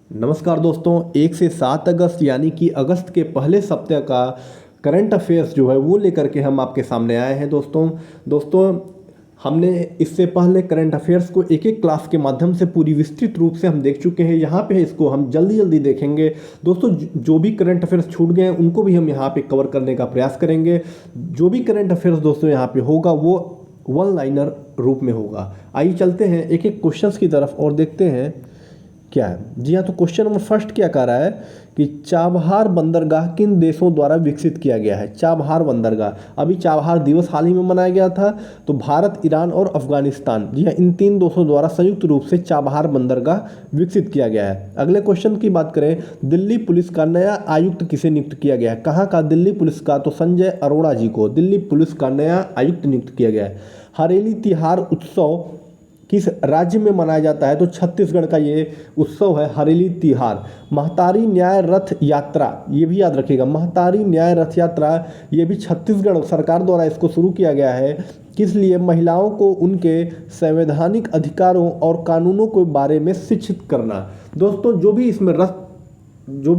नमस्कार दोस्तों, 1 से 7 अगस्त यानी कि अगस्त के पहले सप्ताह का करंट अफेयर्स जो है वो लेकर के हम आपके सामने आए हैं। दोस्तों हमने इससे पहले करंट अफेयर्स को एक एक क्लास के माध्यम से पूरी विस्तृत रूप से हम देख चुके हैं। यहाँ पे इसको हम जल्दी जल्दी देखेंगे। दोस्तों जो भी करंट अफेयर्स छूट गए हैं उनको भी हम यहाँ पे कवर करने का प्रयास करेंगे। जो भी करंट अफेयर्स दोस्तों यहाँ पे होगा वो वन लाइनर रूप में होगा। आइए चलते हैं एक एक क्वेश्चंस की तरफ और देखते हैं क्या है। जी हाँ, तो क्वेश्चन नंबर फर्स्ट क्या कह रहा है कि चाबहार बंदरगाह किन देशों द्वारा विकसित किया गया है। चाबहार बंदरगाह, अभी चाबहार दिवस हाल ही में मनाया गया था। तो भारत, ईरान और अफगानिस्तान, जी हाँ, इन तीन देशों द्वारा संयुक्त रूप से चाबहार बंदरगाह विकसित किया गया है। अगले क्वेश्चन की बात करें, दिल्ली पुलिस का नया आयुक्त किसे नियुक्त किया गया है। कहाँ का दिल्ली पुलिस का, तो संजय अरोड़ा जी को दिल्ली पुलिस का नया आयुक्त नियुक्त किया गया है। हरेली तिहार उत्सव किस राज्य में मनाया जाता है, तो छत्तीसगढ़ का ये उत्सव है हरेली तिहार। महतारी न्याय रथ यात्रा, ये भी याद रखिएगा, महतारी न्याय रथ यात्रा ये भी छत्तीसगढ़ सरकार द्वारा इसको शुरू किया गया है। किस लिए, महिलाओं को उनके संवैधानिक अधिकारों और कानूनों के बारे में शिक्षित करना। दोस्तों जो भी इसमें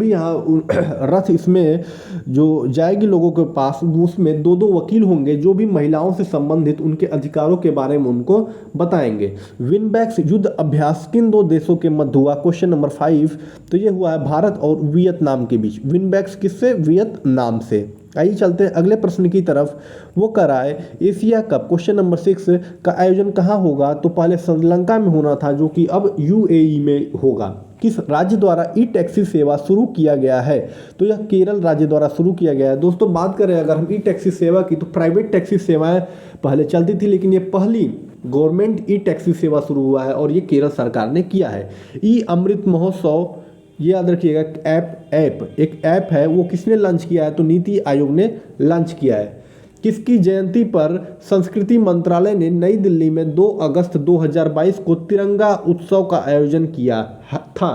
यहाँ रथ इसमें जो जाएगी लोगों के पास, उसमें दो दो वकील होंगे जो भी महिलाओं से संबंधित उनके अधिकारों के बारे में उनको बताएंगे। विनबैक्स युद्ध अभ्यास किन दो देशों के मध्य हुआ। क्वेश्चन नंबर 5, तो ये हुआ है भारत और वियतनाम के बीच। विनबैक्स किससे, वियतनाम से। आइए चलते हैं अगले प्रश्न की तरफ। वो कर रहा है एशिया कप क्वेश्चन नंबर 6 का आयोजन कहाँ होगा, तो पहले श्रीलंका में होना था जो कि अब यूएई में होगा। किस राज्य द्वारा ई टैक्सी सेवा शुरू किया गया है, तो यह केरल राज्य द्वारा शुरू किया गया है। दोस्तों बात करें अगर हम ई टैक्सी सेवा की, तो प्राइवेट टैक्सी सेवाएं पहले चलती थी, लेकिन ये पहली गवर्नमेंट ई टैक्सी सेवा शुरू हुआ है और ये केरल सरकार ने किया है। ई अमृत महोत्सव, ये याद रखिएगा, एक ऐप है, वो किसने लॉन्च किया है, तो नीति आयोग ने लॉन्च किया है। किसकी जयंती पर संस्कृति मंत्रालय ने नई दिल्ली में 2 अगस्त 2022 को तिरंगा उत्सव का आयोजन किया था।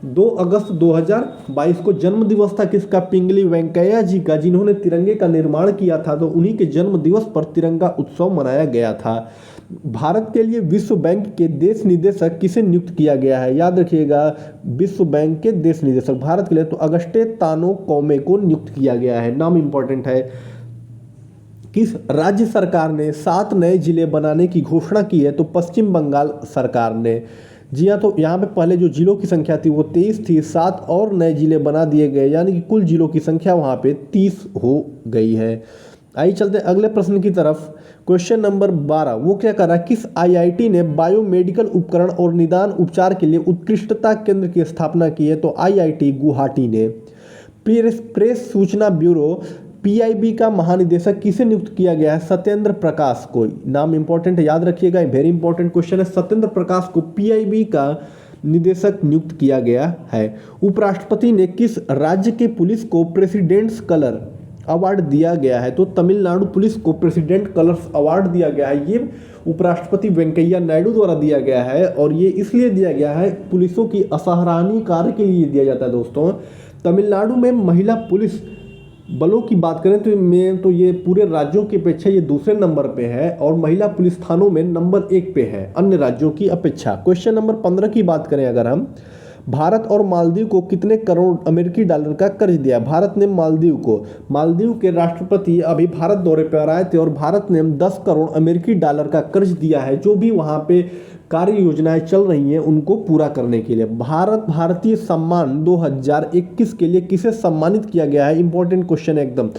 2 अगस्त 2022 को जन्म दिवस था किसका, पिंगली वेंकैया जी का, जिन्होंने तिरंगे का निर्माण किया था। तो उन्हीं के जन्म दिवस पर तिरंगा उत्सव मनाया गया था। भारत के लिए विश्व बैंक के देश निदेशक किसे नियुक्त किया गया है, याद रखिएगा, विश्व बैंक के देश निदेशक भारत के लिए तो अगस्टे तानो कौमे को नियुक्त किया गया है। नाम इंपॉर्टेंट है। किस राज्य सरकार ने 7 नए जिले बनाने की घोषणा की है, तो पश्चिम बंगाल सरकार ने। जी हाँ, तो यहाँ पे पहले जो जिलों की संख्या थी वो 23 थी, 7 और नए जिले बना दिए गए, यानी कि कुल जिलों की संख्या वहाँ पे 30 हो गई है। आइए चलते हैं अगले प्रश्न की तरफ। क्वेश्चन नंबर 12, वो क्या कर रहा है, किस आईआईटी ने बायोमेडिकल उपकरण और निदान उपचार के लिए उत्कृष्टता केंद्र की स्थापना की है, तो आईआईटी गुवाहाटी ने। प्रेस सूचना ब्यूरो पीआईबी का महानिदेशक किसे नियुक्त किया गया है, सत्येंद्र प्रकाश को। नाम इंपॉर्टेंट है, याद रखिएगा, वेरी इंपॉर्टेंट क्वेश्चन है। सत्येंद्र प्रकाश को पीआईबी का निदेशक नियुक्त किया गया है। उपराष्ट्रपति ने किस राज्य के पुलिस को प्रेसिडेंट्स कलर अवार्ड दिया गया है, तो तमिलनाडु पुलिस को प्रेसिडेंट कलर्स अवार्ड दिया गया है। ये उपराष्ट्रपति वेंकैया नायडू द्वारा दिया गया है और ये इसलिए दिया गया है, पुलिसों की असराहनीय कार्य के लिए दिया जाता है। दोस्तों तमिलनाडु में महिला पुलिस बलों की बात करें तो ये पूरे राज्यों की अपेक्षा ये दूसरे नंबर पे है और महिला पुलिस थानों में नंबर 1 पे है अन्य राज्यों की अपेक्षा। क्वेश्चन नंबर 15 की बात करें अगर हम, भारत और मालदीव को कितने करोड़ अमेरिकी डॉलर का कर्ज दिया। भारत ने मालदीव के राष्ट्रपति अभी भारत दौरे पर आए थे और भारत ने 10 करोड़ अमेरिकी डॉलर का कर्ज दिया है, जो भी वहाँ पे कार्य योजनाएं चल रही हैं उनको पूरा करने के लिए। भारतीय सम्मान 2021 के लिए किसे सम्मानित किया गया है, इंपॉर्टेंट क्वेश्चन है एकदम।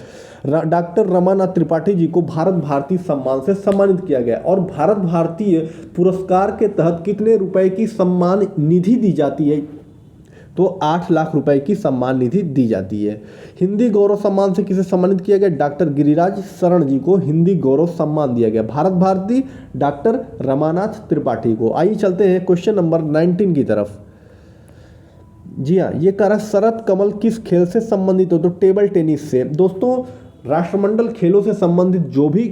डॉक्टर रमानाथ त्रिपाठी जी को भारत भारती सम्मान से सम्मानित किया गया। और भारत भारतीय पुरस्कार के तहत कितने रुपए की सम्मान निधि दी जाती है, तो 8 लाख रुपए की सम्मान निधि दी जाती है। हिंदी गौरव सम्मान से किसे सम्मानित किया गया, डॉक्टर गिरिराज शरण जी को हिंदी गौरव सम्मान दिया गया। भारत भारती डॉक्टर रमानाथ त्रिपाठी को। आइए चलते हैं क्वेश्चन नंबर 19 की तरफ। जी हाँ, ये कह रहा है शरद कमल किस खेल से संबंधित हो, तो टेबल टेनिस से। दोस्तों राष्ट्रमंडल खेलों से संबंधित जो भी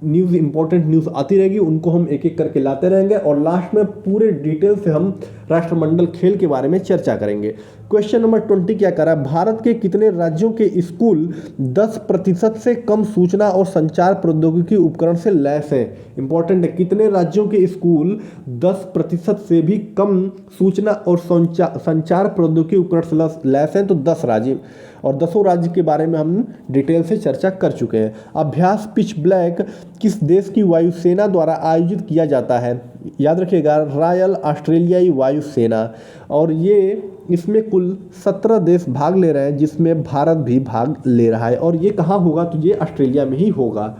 न्यूज़, इंपॉर्टेंट न्यूज़ आती रहेगी, उनको हम एक एक करके लाते रहेंगे और लास्ट में पूरे डिटेल से हम राष्ट्रमंडल खेल के बारे में चर्चा करेंगे। क्वेश्चन नंबर 20 क्या कर रहा है, भारत के कितने राज्यों के स्कूल 10% से कम सूचना और संचार प्रौद्योगिकी उपकरण से लैस है। इंपॉर्टेंट है, कितने राज्यों के स्कूल 10% से भी कम सूचना और संचार प्रौद्योगिकी उपकरण से लैस हैं? तो 10 राज्य, और 10 राज्य के बारे में हम डिटेल से चर्चा कर चुके हैं। अभ्यास पिच ब्लैक किस देश की वायुसेना द्वारा आयोजित किया जाता है? याद रखिएगा, रॉयल ऑस्ट्रेलियाई वायुसेना। और ये इसमें कुल 17 देश भाग ले रहे हैं, जिसमें भारत भी भाग ले रहा है। और ये कहाँ होगा? तो ये ऑस्ट्रेलिया में ही होगा।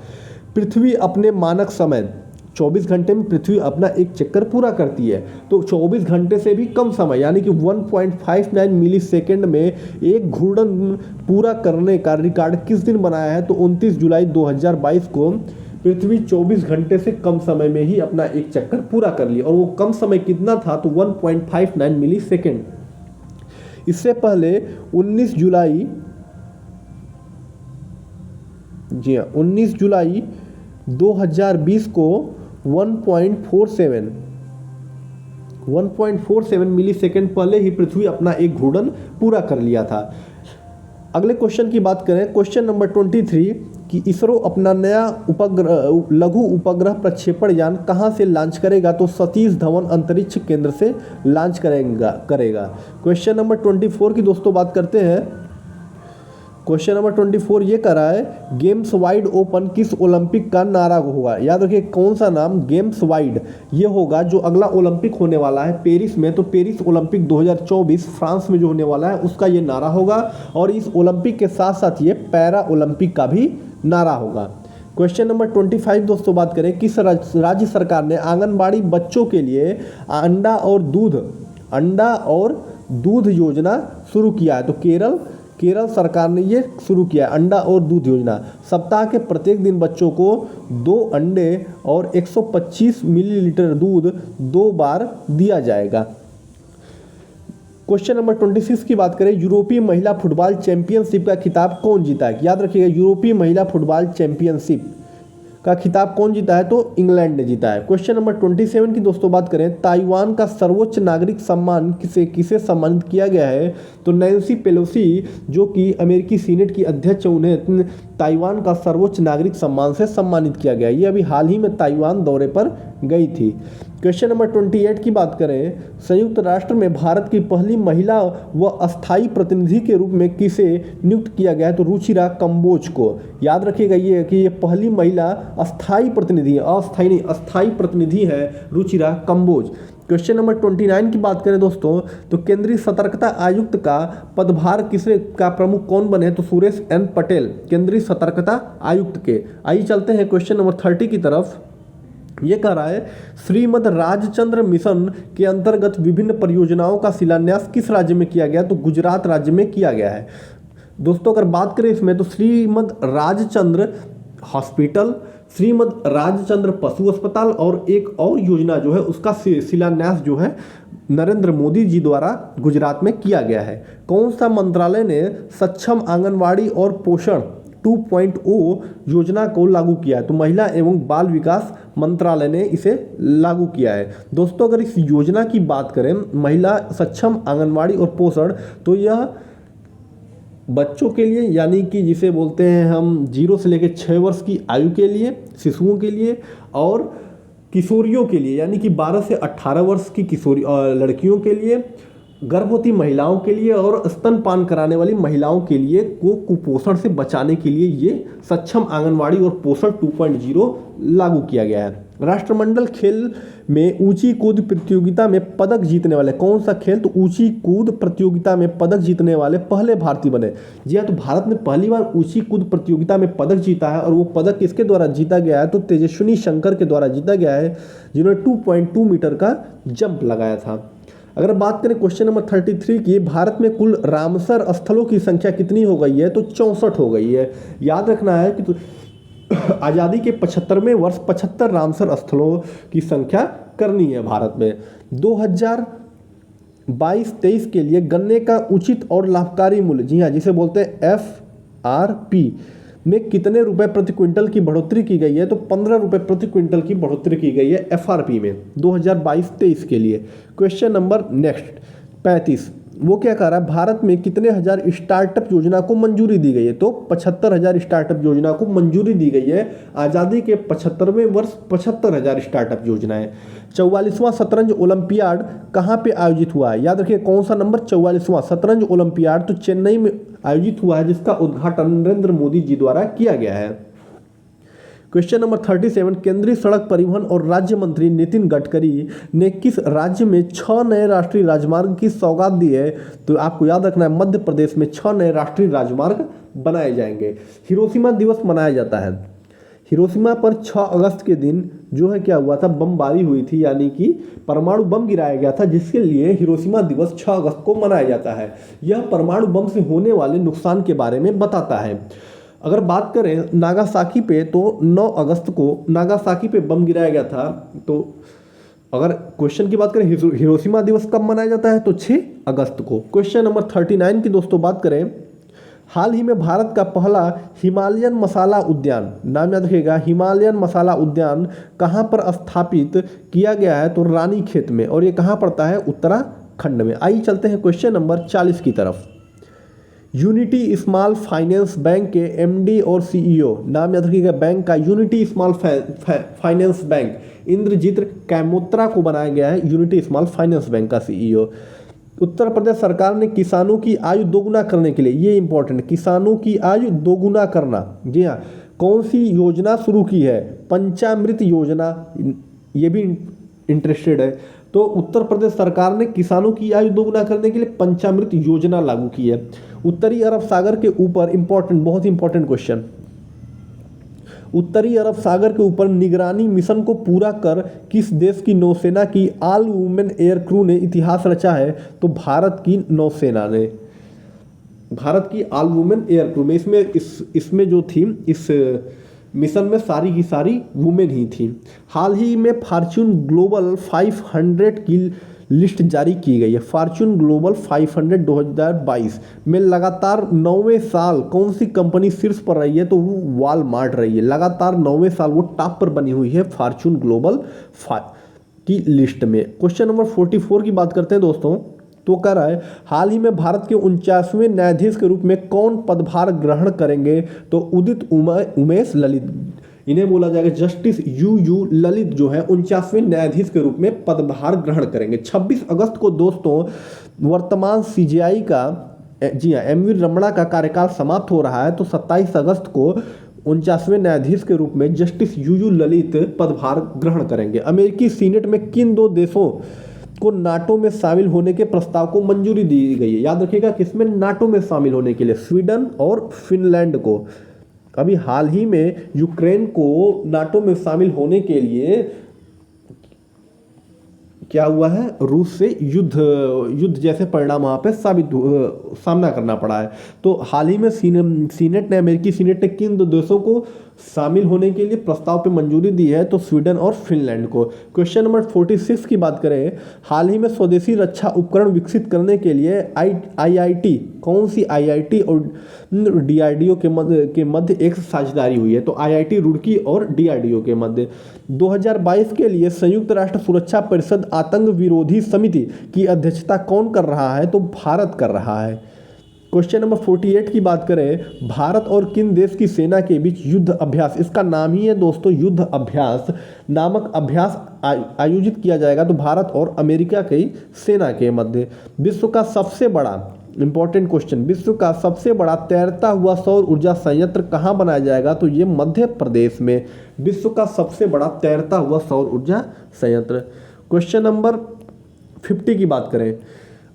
पृथ्वी अपने मानक समय 24 घंटे में पृथ्वी अपना एक चक्कर पूरा करती है, तो 24 घंटे से भी कम समय यानी कि 1.59 मिली सेकेंड में एक घूर्णन पूरा करने का रिकॉर्ड किस दिन बनाया है? तो 29 जुलाई 2022 को पृथ्वी 24 घंटे से कम समय में ही अपना एक चक्कर पूरा कर लिया। और वो कम समय कितना था? तो 1.59 मिली सेकेंड। इससे पहले 19 जुलाई 2020 को 1.47 मिली सेकेंड पहले ही पृथ्वी अपना एक घूर्णन पूरा कर लिया था। अगले क्वेश्चन की बात करें, क्वेश्चन नंबर 23 कि इसरो अपना नया लघु उपग्रह प्रक्षेपण यान कहां से लॉन्च करेगा? तो सतीश धवन अंतरिक्ष केंद्र से लॉन्च करेगा। क्वेश्चन नंबर 24 की दोस्तों बात करते हैं। क्वेश्चन नंबर 24 ये कर रहा है, गेम्स वाइड ओपन किस ओलंपिक का नारा होगा? याद रखिए, कौन सा नाम? Games wide. ये होगा जो अगला ओलंपिक होने वाला है पेरिस में, तो पेरिस ओलंपिक 2024 फ्रांस में जो होने वाला है उसका ये नारा होगा। और इस ओलंपिक के साथ साथ ये पैरा ओलंपिक का भी नारा होगा। क्वेश्चन नंबर 25 दोस्तों बात करें, किस राज्य सरकार ने आंगनबाड़ी बच्चों के लिए अंडा और दूध योजना शुरू किया है? तो केरल सरकार ने ये शुरू किया है, अंडा और दूध योजना। सप्ताह के प्रत्येक दिन बच्चों को 2 अंडे और 125 मिलीलीटर दूध 2 बार दिया जाएगा। क्वेश्चन नंबर 26 की बात करें, यूरोपीय महिला फुटबॉल चैंपियनशिप का खिताब कौन जीता है? याद रखिएगा, यूरोपीय महिला फुटबॉल चैंपियनशिप का खिताब कौन जीता है? तो इंग्लैंड ने जीता है। क्वेश्चन नंबर 27 की दोस्तों बात करें, ताइवान का सर्वोच्च नागरिक सम्मान किसे सम्मानित किया गया है? तो नैन्सी पेलोसी जो कि अमेरिकी सीनेट की अध्यक्ष, उन्हें ताइवान का सर्वोच्च नागरिक सम्मान से सम्मानित किया गया। ये अभी हाल ही में ताइवान दौरे पर गई थी। क्वेश्चन नंबर 28 की बात करें, संयुक्त राष्ट्र में भारत की पहली महिला व अस्थायी प्रतिनिधि के रूप में किसे नियुक्त किया गया है? तो रुचिरा कंबोज को। याद रखिएगा ये कि ये पहली महिला अस्थायी प्रतिनिधि है, अस्थायी नहीं, अस्थायी प्रतिनिधि है रुचिरा कंबोज। क्वेश्चन नंबर 29 की बात करें दोस्तों, तो केंद्रीय सतर्कता आयुक्त का पदभार का प्रमुख कौन बने? तो सुरेश एन पटेल केंद्रीय सतर्कता आयुक्त के। आइए चलते हैं क्वेश्चन नंबर 30 की तरफ। ये कह रहा है, श्रीमद राजचंद्र मिशन के अंतर्गत विभिन्न परियोजनाओं का शिलान्यास किस राज्य में किया गया? तो गुजरात राज्य में किया गया है। दोस्तों अगर बात करें इसमें, तो श्रीमद राजचंद्र हॉस्पिटल, श्रीमद राजचंद्र पशु अस्पताल और एक और योजना जो है उसका शिलान्यास जो है नरेंद्र मोदी जी द्वारा गुजरात में किया गया है। कौन सा मंत्रालय ने सक्षम आंगनवाड़ी और पोषण 2.0 योजना को लागू किया है? तो महिला एवं बाल विकास मंत्रालय ने इसे लागू किया है। दोस्तों अगर इस योजना की बात करें, महिला सक्षम आंगनवाड़ी और पोषण, तो यह बच्चों के लिए यानी कि जिसे बोलते हैं हम 0 से लेकर 6 वर्ष की आयु के लिए, शिशुओं के लिए, और किशोरियों के लिए यानी कि 12 से 18 वर्ष की किशोरी लड़कियों के लिए, गर्भवती महिलाओं के लिए और स्तनपान कराने वाली महिलाओं के लिए को कुपोषण से बचाने के लिए ये सक्षम आंगनवाड़ी और पोषण 2.0 लागू किया गया है। राष्ट्रमंडल खेल में ऊंची कूद प्रतियोगिता में पदक जीतने वाले कौन सा खेल? तो ऊंची कूद प्रतियोगिता में पदक जीतने वाले पहले भारतीय बने। जी हाँ, तो भारत ने पहली बार ऊंची कूद प्रतियोगिता में पदक जीता है और वो पदक किसके द्वारा जीता गया है? तो तेजस्विनी शंकर के द्वारा जीता गया है, जिन्होंने 2.2 मीटर का जंप लगाया था। अगर बात करें क्वेश्चन नंबर 33 की, भारत में कुल रामसर स्थलों की संख्या कितनी हो गई है? तो 64 हो गई है। याद रखना है कि आज़ादी के 75वें वर्ष 75 रामसर स्थलों की संख्या करनी है भारत में। 2022-23 के लिए गन्ने का उचित और लाभकारी मूल्य, जी हाँ, जिसे बोलते हैं FRP, में कितने रुपए प्रति क्विंटल की बढ़ोतरी की गई है? तो 15 रुपए प्रति क्विंटल की बढ़ोतरी की गई है एफआरपी में 2022-23 के लिए। क्वेश्चन नंबर नेक्स्ट 35, वो क्या कह रहा है, भारत में कितने हजार स्टार्टअप योजना को मंजूरी दी गई है? तो 75,000 स्टार्टअप योजना को मंजूरी दी गई है। आज़ादी के 75वें वर्ष 75,000 स्टार्टअप योजनाएं। 44वां शतरंज ओलंपियाड कहाँ पे आयोजित हुआ है? याद रखिए कौन सा नंबर, 44वां शतरंज ओलंपियाड तो चेन्नई में आयोजित हुआ है, जिसका उद्घाटन नरेंद्र मोदी जी द्वारा किया गया है। क्वेश्चन नंबर 37, केंद्रीय सड़क परिवहन और राज्य मंत्री नितिन गडकरी ने किस राज्य में 6 नए राष्ट्रीय राजमार्ग की सौगात दी है? तो आपको याद रखना है मध्य प्रदेश में 6 नए राष्ट्रीय राजमार्ग बनाए जाएंगे। हिरोशिमा दिवस मनाया जाता है। हिरोशिमा पर 6 अगस्त के दिन जो है क्या हुआ था, बमबारी हुई थी, यानी कि परमाणु बम गिराया गया था, जिसके लिए हिरोशिमा दिवस 6 अगस्त को मनाया जाता है। यह परमाणु बम से होने वाले नुकसान के बारे में बताता है। अगर बात करें नागासाकी पे, तो 9 अगस्त को नागासाकी पे बम गिराया गया था। तो अगर क्वेश्चन की बात करें हिरोशिमा दिवस कब मनाया जाता है, तो 6 अगस्त को। क्वेश्चन नंबर 39 की दोस्तों बात करें, हाल ही में भारत का पहला हिमालयन मसाला उद्यान, नाम याद रखिएगा, हिमालयन मसाला उद्यान कहाँ पर स्थापित किया गया है? तो रानीखेत में, और ये कहाँ पड़ता है? उत्तराखंड में। आइए चलते हैं क्वेश्चन नंबर 40 की तरफ। यूनिटी स्मॉल फाइनेंस बैंक के एमडी और सीईओ, नाम याद रखिएगा बैंक का, Unity Small Finance Bank, Indrajit Kaimotra को बनाया गया है यूनिटी स्मॉल फाइनेंस बैंक का सीईओ। उत्तर प्रदेश सरकार ने किसानों की आयु दोगुना करने के लिए, ये इंपॉर्टेंट, किसानों की आयु दोगुना करना, जी हाँ, कौन सी योजना शुरू की है? पंचामृत योजना, ये भी इंटरेस्टेड है। तो उत्तर प्रदेश सरकार ने किसानों की आयु दोगुना करने के लिए पंचामृत योजना लागू की है। उत्तरी अरब सागर के ऊपर, इंपॉर्टेंट, बहुत इंपॉर्टेंट क्वेश्चन, उत्तरी अरब सागर के ऊपर निगरानी मिशन को पूरा कर किस देश की नौसेना की ऑल वुमेन एयर क्रू ने इतिहास रचा है? तो भारत की नौसेना ने, भारत की ऑल वुमेन एयर क्रू में, इसमें जो थी, इस मिशन में सारी की सारी वुमेन ही थी। हाल ही में फॉर्च्यून ग्लोबल 500 की लिस्ट जारी की गई है। फॉर्च्यून ग्लोबल 500 2022 में लगातार 9वें साल कौन सी कंपनी शीर्ष पर रही है? तो वो वॉलमार्ट रही है। लगातार 9वें साल वो टॉप पर बनी हुई है फॉर्च्यून ग्लोबल की लिस्ट में। क्वेश्चन नंबर 44 की बात करते हैं दोस्तों, तो कह रहा है हाल ही में भारत के 49वें न्यायाधीश के रूप में कौन पदभार ग्रहण करेंगे? तो उदित उमेश ललित, इन्हें बोला जाएगा जस्टिस यू ललित, जो है 49वें न्यायाधीश के रूप में पदभार ग्रहण करेंगे। 26 अगस्त को दोस्तों वर्तमान सीजेआई का, जी हाँ, एमवी रमणा का कार्यकाल समाप्त हो रहा है। तो 27 अगस्त को 49वें न्यायाधीश के रूप में जस्टिस यू ललित पदभार ग्रहण करेंगे। अमेरिकी सीनेट में किन 2 देशों को नाटो में शामिल होने के प्रस्ताव को मंजूरी दी गई है? याद रखिएगा किसमें नाटो में शामिल होने के लिए? स्वीडन और फिनलैंड को। अभी हाल ही में यूक्रेन को नाटो में शामिल होने के लिए क्या हुआ है, रूस से युद्ध जैसे परिणाम वहाँ पे सामना करना पड़ा है। तो हाल ही में सीनेट ने, अमेरिकी सीनेट ने किन 2 देशों को शामिल होने के लिए प्रस्ताव पे मंजूरी दी है? तो स्वीडन और फिनलैंड को। क्वेश्चन नंबर 46 की बात करें, हाल ही में स्वदेशी रक्षा उपकरण विकसित करने के लिए आईआईटी, कौन सी आईआईटी और डीआरडीओ के मध्य एक साझेदारी हुई है? तो आईआईटी रुड़की और डीआरडीओ के मध्य। 2022 के लिए संयुक्त राष्ट्र सुरक्षा परिषद आतंक विरोधी समिति की अध्यक्षता कौन कर रहा है? तो भारत कर रहा है। क्वेश्चन नंबर 48 की बात करें, भारत और किन देश की सेना के बीच युद्ध अभ्यास, इसका नाम ही है दोस्तों युद्ध अभ्यास नामक अभ्यास आयोजित किया जाएगा? तो भारत और अमेरिका की सेना के मध्य। विश्व का सबसे बड़ा, इंपॉर्टेंट क्वेश्चन, विश्व का सबसे बड़ा तैरता हुआ सौर ऊर्जा संयंत्र कहाँ बनाया जाएगा? तो ये मध्य प्रदेश में विश्व का सबसे बड़ा तैरता हुआ सौर ऊर्जा संयंत्र। क्वेश्चन नंबर 50 की बात करें,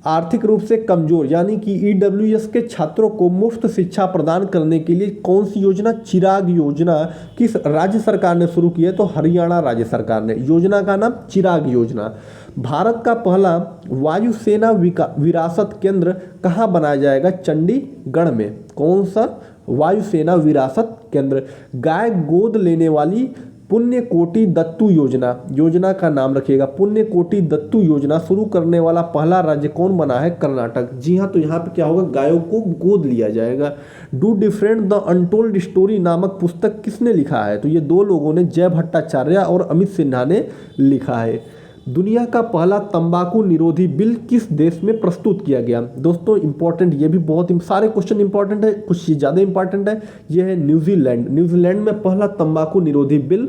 आर्थिक रूप से कमजोर यानी कि ईडब्ल्यूएस के छात्रों को मुफ्त शिक्षा प्रदान करने के लिए कौन सी योजना, चिराग योजना, किस राज्य सरकार ने शुरू की है? तो हरियाणा राज्य सरकार ने। योजना का नाम चिराग योजना। भारत का पहला वायुसेना विरासत केंद्र कहाँ बनाया जाएगा? चंडीगढ़ में। कौन सा वायुसेना विरासत केंद्र? गाय गोद लेने वाली पुण्य कोटि दत्तू योजना, योजना का नाम रखिएगा। पुण्य कोटि दत्तू योजना शुरू करने वाला पहला राज्य कौन बना है? कर्नाटक। जी हाँ, तो यहाँ पे क्या होगा, गायों को गोद लिया जाएगा। Do different the untold story नामक पुस्तक किसने लिखा है? तो ये दो लोगों ने, जय भट्टाचार्य और अमित सिन्हा ने लिखा है। दुनिया का पहला तंबाकू निरोधी बिल किस देश में प्रस्तुत किया गया? दोस्तों इंपॉर्टेंट, ये भी बहुत सारे क्वेश्चन इंपॉर्टेंट है, कुछ ज़्यादा इंपॉर्टेंट है। ये है न्यूजीलैंड। न्यूजीलैंड में पहला तंबाकू निरोधी बिल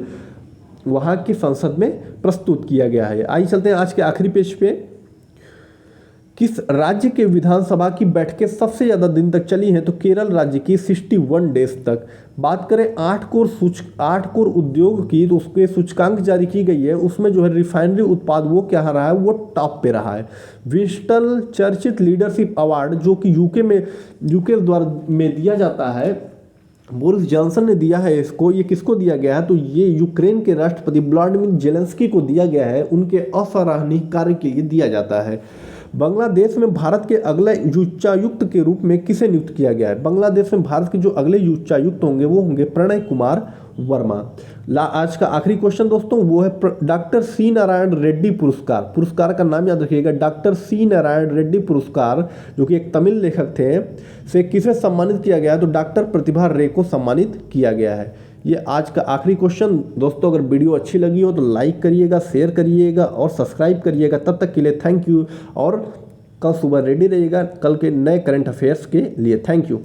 वहाँ की संसद में प्रस्तुत किया गया है। आइए चलते हैं आज के आखिरी पेज पे। किस राज्य के विधानसभा की बैठकें सबसे ज़्यादा दिन तक चली हैं? तो केरल राज्य की 61 डेज तक। बात करें 8 कोर उद्योग की, तो उसके सूचकांक जारी की गई है, उसमें जो है रिफाइनरी उत्पाद वो क्या रहा है, वो टॉप पे रहा है। विंस्टन चर्चिल लीडरशिप अवार्ड जो कि यूके द्वारा में दिया जाता है, बोरिस जॉनसन ने दिया है इसको। ये किसको दिया गया है? तो ये यूक्रेन के राष्ट्रपति व्लादिमीर जेलेंस्की को दिया गया है, उनके असराहनीय कार्य के लिए दिया जाता है। बांग्लादेश में भारत के अगले उच्चायुक्त के रूप में किसे नियुक्त किया गया है? बांग्लादेश में भारत के जो अगले उच्चायुक्त होंगे वो होंगे प्रणय कुमार वर्मा। आज का आखिरी क्वेश्चन दोस्तों वो है डॉक्टर सी नारायण रेड्डी पुरस्कार। पुरस्कार का नाम याद रखिएगा, डॉक्टर सी नारायण रेड्डी पुरस्कार, जो कि एक तमिल लेखक थे, से किसे सम्मानित किया गया है? तो डॉक्टर प्रतिभा रे को सम्मानित किया गया है। ये आज का आखिरी क्वेश्चन दोस्तों। अगर वीडियो अच्छी लगी हो तो लाइक करिएगा, शेयर करिएगा और सब्सक्राइब करिएगा। तब तक के लिए थैंक यू, और कल सुबह रेडी रहिएगा कल के नए करंट अफेयर्स के लिए। Thank you.